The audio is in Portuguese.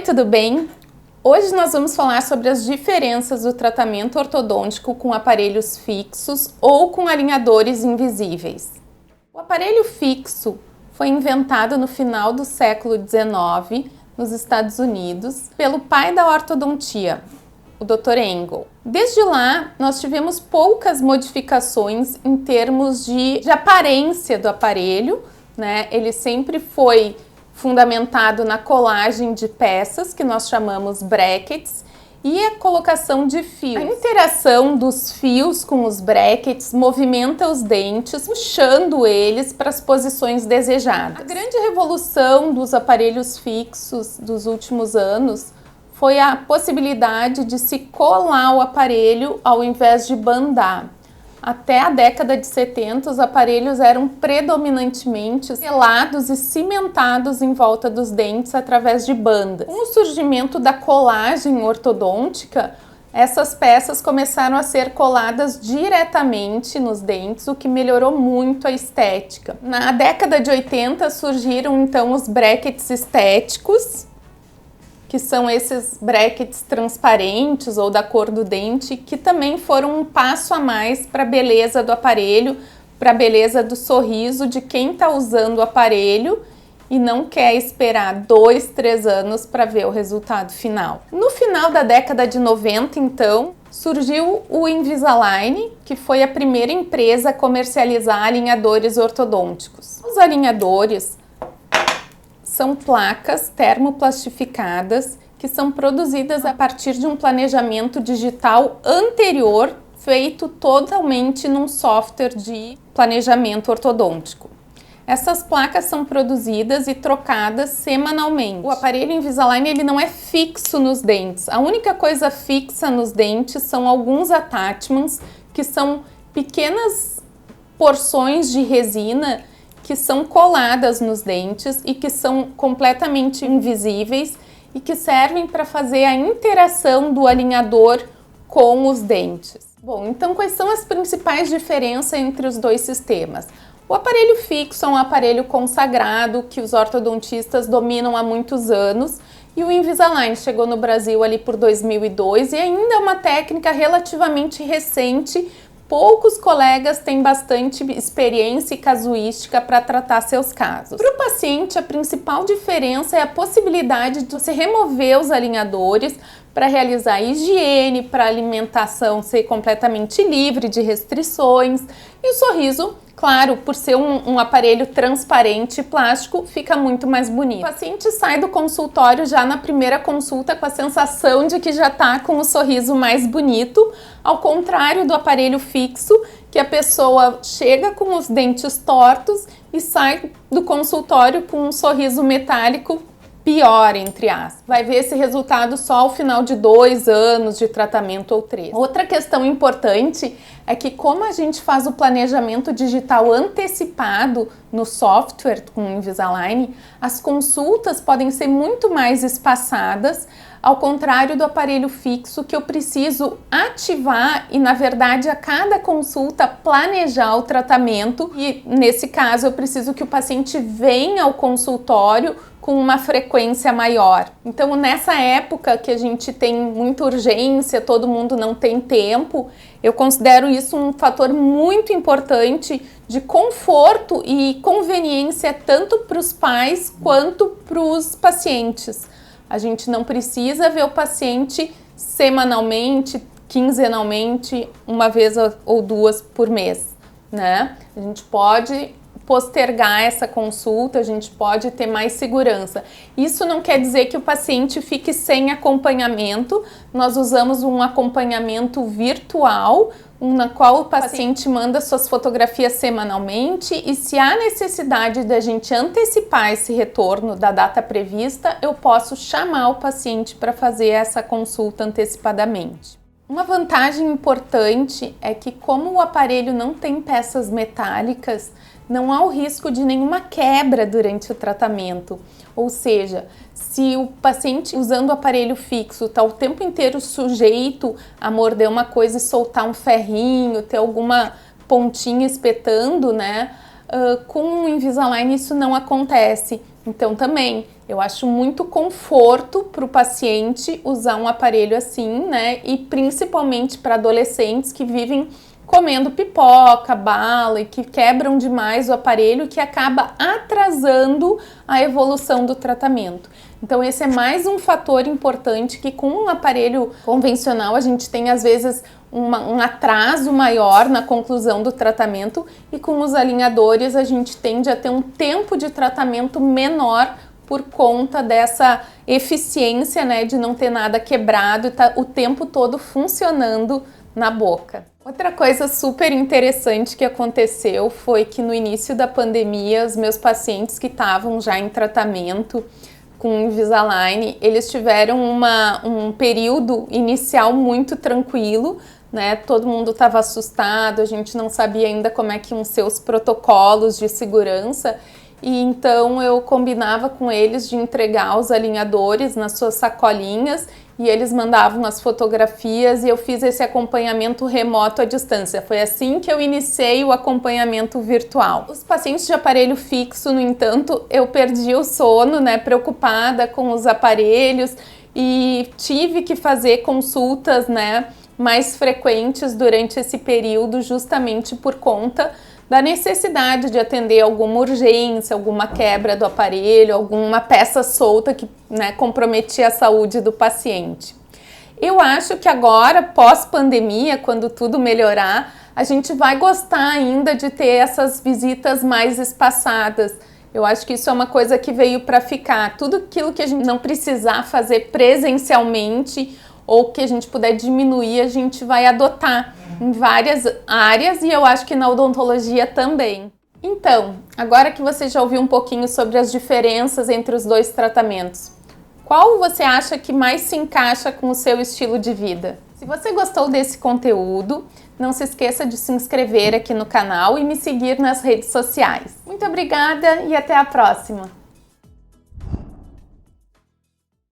tudo bem? Hoje nós vamos falar sobre as diferenças do tratamento ortodôntico com aparelhos fixos ou com alinhadores invisíveis. O aparelho fixo foi inventado no final do século XIX nos Estados Unidos pelo pai da ortodontia, o Dr. Engel. Desde lá, nós tivemos poucas modificações em termos de aparência do aparelho, né? Ele sempre foi fundamentado na colagem de peças, que nós chamamos brackets, e a colocação de fios. A interação dos fios com os brackets movimenta os dentes, puxando eles para as posições desejadas. A grande revolução dos aparelhos fixos dos últimos anos foi a possibilidade de se colar o aparelho ao invés de bandar. Até a década de 70, os aparelhos eram predominantemente selados e cimentados em volta dos dentes através de bandas. Com o surgimento da colagem ortodôntica, essas peças começaram a ser coladas diretamente nos dentes, o que melhorou muito a estética. Na década de 80 surgiram então os brackets estéticos, que são esses brackets transparentes ou da cor do dente, que também foram um passo a mais para a beleza do aparelho, para a beleza do sorriso de quem está usando o aparelho e não quer esperar 2, 3 anos para ver o resultado final. No final da década de 90, então, surgiu o Invisalign, que foi a primeira empresa a comercializar alinhadores ortodônticos. Os alinhadores são placas termoplastificadas que são produzidas a partir de um planejamento digital anterior feito totalmente num software de planejamento ortodôntico. Essas placas são produzidas e trocadas semanalmente. O aparelho Invisalign ele não é fixo nos dentes. A única coisa fixa nos dentes são alguns attachments, que são pequenas porções de resina que são coladas nos dentes e que são completamente invisíveis e que servem para fazer a interação do alinhador com os dentes. Bom, então quais são as principais diferenças entre os dois sistemas? O aparelho fixo é um aparelho consagrado que os ortodontistas dominam há muitos anos e o Invisalign chegou no Brasil ali por 2002 e ainda é uma técnica relativamente recente. Poucos colegas têm bastante experiência e casuística para tratar seus casos. Para o paciente, a principal diferença é a possibilidade de você remover os alinhadores para realizar higiene, para a alimentação ser completamente livre de restrições. E o sorriso, claro, por ser um aparelho transparente e plástico, fica muito mais bonito. O paciente sai do consultório já na primeira consulta com a sensação de que já está com o sorriso mais bonito, ao contrário do aparelho fixo, que a pessoa chega com os dentes tortos e sai do consultório com um sorriso metálico pior, entre aspas. Vai ver esse resultado só ao final de 2 anos de tratamento ou 3. Outra questão importante é que como a gente faz o planejamento digital antecipado no software com o Invisalign, as consultas podem ser muito mais espaçadas, ao contrário do aparelho fixo que eu preciso ativar e, na verdade, a cada consulta planejar o tratamento e, nesse caso, eu preciso que o paciente venha ao consultório com uma frequência maior. Então, nessa época que a gente tem muita urgência, todo mundo não tem tempo, eu considero isso um fator muito importante de conforto e conveniência tanto para os pais quanto para os pacientes. A gente não precisa ver o paciente semanalmente, quinzenalmente, uma vez ou 2 por mês, né? A gente pode postergar essa consulta, a gente pode ter mais segurança. Isso não quer dizer que o paciente fique sem acompanhamento. Nós usamos um acompanhamento virtual, na qual o paciente manda suas fotografias semanalmente e se há necessidade da gente antecipar esse retorno da data prevista, eu posso chamar o paciente para fazer essa consulta antecipadamente. Uma vantagem importante é que como o aparelho não tem peças metálicas, não há o risco de nenhuma quebra durante o tratamento. Ou seja, se o paciente usando o aparelho fixo está o tempo inteiro sujeito a morder uma coisa e soltar um ferrinho, ter alguma pontinha espetando, né? Com o Invisalign isso não acontece. Então também, eu acho muito conforto para o paciente usar um aparelho assim, né? E principalmente para adolescentes que vivem comendo pipoca, bala e que quebram demais o aparelho, que acaba atrasando a evolução do tratamento. Então esse é mais um fator importante que com um aparelho convencional a gente tem às vezes um atraso maior na conclusão do tratamento e com os alinhadores a gente tende a ter um tempo de tratamento menor por conta dessa eficiência, né, de não ter nada quebrado e tá o tempo todo funcionando na boca. Outra coisa super interessante que aconteceu foi que no início da pandemia, os meus pacientes que estavam já em tratamento com Invisalign, eles tiveram um período inicial muito tranquilo, né? Todo mundo estava assustado, a gente não sabia ainda como é que iam ser os protocolos de segurança. E então eu combinava com eles de entregar os alinhadores nas suas sacolinhas e eles mandavam as fotografias e eu fiz esse acompanhamento remoto à distância. Foi assim que eu iniciei o acompanhamento virtual. Os pacientes de aparelho fixo, no entanto, eu perdi o sono, né, preocupada com os aparelhos e tive que fazer consultas, né, mais frequentes durante esse período justamente por conta da necessidade de atender alguma urgência, alguma quebra do aparelho, alguma peça solta que, né, comprometia a saúde do paciente. Eu acho que agora, pós-pandemia, quando tudo melhorar, a gente vai gostar ainda de ter essas visitas mais espaçadas. Eu acho que isso é uma coisa que veio para ficar. Tudo aquilo que a gente não precisar fazer presencialmente ou que a gente puder diminuir, a gente vai adotar em várias áreas e eu acho que na odontologia também. Então, agora que você já ouviu um pouquinho sobre as diferenças entre os dois tratamentos, qual você acha que mais se encaixa com o seu estilo de vida? Se você gostou desse conteúdo, não se esqueça de se inscrever aqui no canal e me seguir nas redes sociais. Muito obrigada e até a próxima!